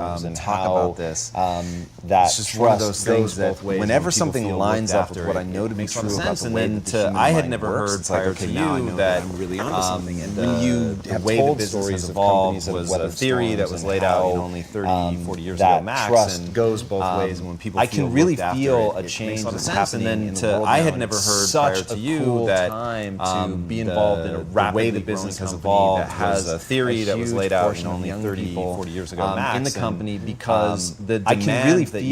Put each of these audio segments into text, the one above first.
and talk how about this. that It's just one of trust those things goes that both ways whenever when people something feel lines looked up with after, what I it know to be makes a lot true of about sense. the And way then that the human I had mind never works, heard it's like, prior okay, to now I you know that I'm really onto something. And the when you have way told the business stories has of evolved companies that was have a weathered theory that storms was and laid how, out only 30, 40 years that ago max, trust and goes both ways, and when people I feel can really looked after, feel a it change makes a lot of that's sense. happening And then in the world I now, had and never it's heard such prior to a you cool that time to be the- involved in a the rapidly way the growing business has company evolved that has was a theory that was huge laid out portion in of only young 30, people 40 years ago max, in the and, company, because the I can demand really that feel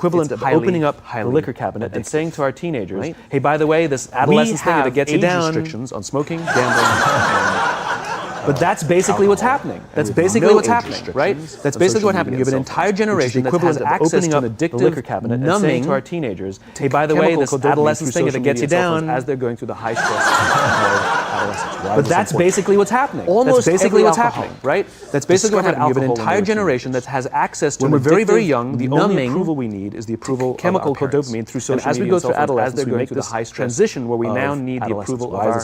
equivalent of opening up the liquor cabinet and saying to our teenagers, hey, by the way, this adolescence thing that gets you down, restrictions on smoking, gambling, but that's basically what's happening. That's basically what's happening, right? That's basically what happened. You have an entire generation that has access to an addictive, liquor cabinet, numbing to our teenagers, hey, by the way, this adolescence thing that gets you down, as they're going through the high stress adolescence. But that's basically what's happening. Almost that's basically every what's alcoholic happening, right? That's basically what happened. You have an entire generation that has access to when we're very, very young. The only approval we need is the approval chemical called dopamine through social media. And as we go through adolescence, we make this high transition where we now need the approval of our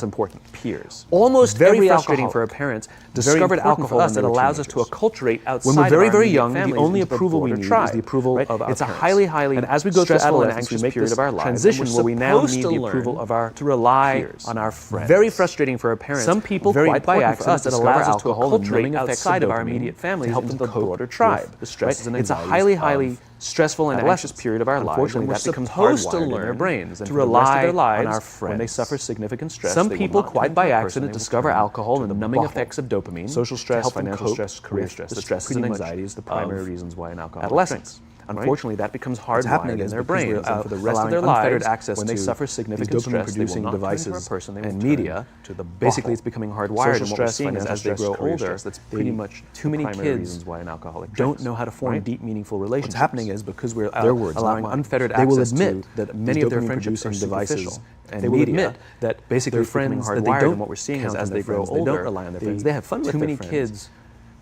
peers. Almost very frustrating for our parents. Discovered alcohol that allows us to acculturate outside of our very, very young. The only approval we need is the approval of our It's a parents. highly, and as we go through stressful and adolescence, anxious we make period this of our lives. transition where we now need the learn approval of our to rely peers. on our friends. Very frustrating for our parents. Some people, very quite by important for accident, us that discover allows us to alcohol and acculturate numbing effects outside of our dopamine immediate families to help into them the cope broader with tribe. the stresses and It's a anxieties highly of stressful and anxious period of our lives. Unfortunately, When that we're becomes supposed to hardwired in learn their brains and to for the rest of rely their lives on our friends. when they suffer significant stress. Some they will people, not quite turn by to a person, accident, they will discover turn alcohol to and the numbing bottle. effects of dopamine, Social stress, to help them financial cope stress, with career stress. the That's stresses pretty and much anxieties, the of primary reasons why an alcoholic adolescence. drinks. Unfortunately, that becomes What's happening hardwired in is their because we're brains and for the rest of allowing their unfettered lives, access when they to suffer these significant stress, they will dopamine-producing not devices turn to a person, they will and turn media to the basically bottle. it's becoming hardwired. Social And what we're stress, seeing is financial as they stress, grow career older, stress, that's pretty much too many primary kids reasons why an alcoholic don't drinks, know how to form right? deep, meaningful relationships. What's happening is because we're Their words, allowing not mine. unfettered They will access admit to that many of their friendships dopamine-producing are devices superficial. and They will media admit that basically their it's becoming friends that they hardwired, don't and what we're seeing is count as on they their grow friends, they older, don't rely on their friends. they have fun with too their many friends. kids.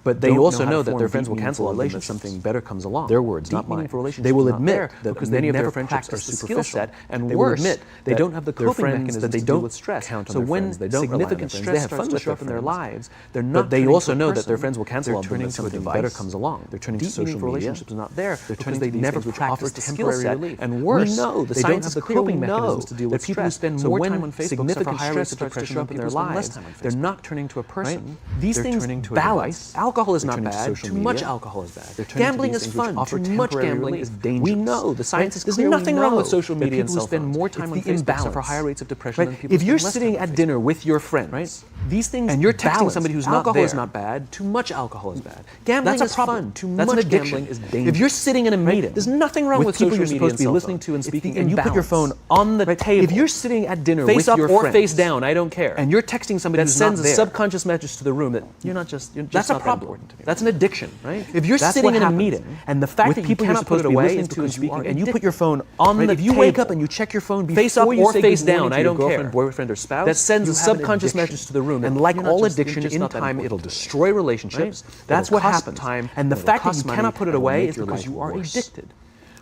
But They don't also how know to that form their friends deep, will cancel meaningful on them if relationships. something better comes along. Their words, Deep, not mine. meaningful relationships They will are not admit there that because many they of their never friendships practice are the skill superficial. set, and They will worse, admit they that don't have the their coping friends, mechanisms that they to deal don't with stress. count on So their when friends, they don't rely on significant their friends, they stress have fun starts to with show their up in their friends. lives, they're But not they turning also to a know that person, their friends will cancel they're on them turning if to a something device. better comes along. They're turning to Deep, social meaningful media. relationships are not there They're because turning they to these never things which practice offer the skill temporary set. relief. And worse, We know the they don't science have is the clear. We coping know mechanisms to deal with that people who stress. spend So more when time on Facebook significant suffer higher stress rates of starts to depression show than up in people their who spend less lives, time on they're Facebook. not turning to a person. Right? These They're things turning to a balance. device. Alcohol is They're not turning to bad. social Too much media. alcohol is bad. They're turning to Gambling these is things which fun. offer Too much temporary gambling relief. is We dangerous. know the science is There's clear. nothing We wrong know with social that media and people who cell spend phones. more time It's on the Facebook imbalance suffer higher rates of depression Right? than people If who you're spend less sitting time on at Facebook. dinner with your friends, Right? these things And you're texting balance. somebody who's not Alcohol there. is not bad. Too much alcohol is bad. Gambling That's is a problem. fun. Too That's an much addiction. gambling is dangerous. If you're sitting in a meeting, there's nothing wrong with people social you're media supposed and to be cell listening phone. to and It's speaking, the and you put your phone imbalance. on the Right? table. If you're sitting at dinner face with up your or friends, face down, I don't care, and you're texting somebody that who's sends not a there, subconscious message to the room that you're that's that's a not that problem. important to me. That's an addiction, Right? If you're That's sitting what in a happens. meeting, and the fact With that you people you're cannot put supposed it to be away listening is to because is you are being and you put addicted. your phone on Right? the If you table. wake up and you check your phone before face up you or say face good down, morning to I your don't care. girlfriend, boyfriend, or spouse, That sends you a have an subconscious addiction. message to the room, and Right? like You're not all just- addiction, you're just in not that time important. it'll destroy relationships. Right? That's It'll what cost happens. time, And the it'll fact that cost you money, cannot put it and it'll away make is your because life you are worse. addicted.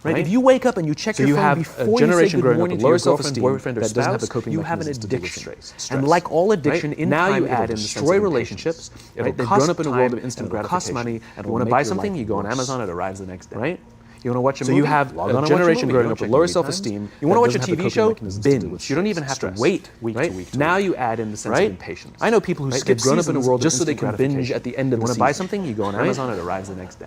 Right? If you wake up and you check So your you phone have before a you say generation good growing up morning with to your lower girlfriend, self-esteem boyfriend, or that doesn't have the spouse, coping you have an mechanisms to deal with addiction. stress. And like all addiction, Right? in Now time you it'll add in the sense destroy of relationships. Right? Right? They've Cost grown up in a world time, of instant it'll cost gratification. money, And it'll want to make buy your something, life you go on worse. Amazon, it arrives the next day. Right? You want to watch a So movie? you have Log on a and watch generation movie. growing Don't up with check lower New York Times. self-esteem. You That want to watch a doesn't have the TV coping show? mechanisms to deal with Binge. You don't even have to stress. wait week Right? to week. Now you add in the sense Right? of impatience. I know people who Right? skip They've grown up in a seasons world just of so they instant can binge gratification. at the end of You the want to buy season. something, you go on Right? Amazon, it arrives the next day.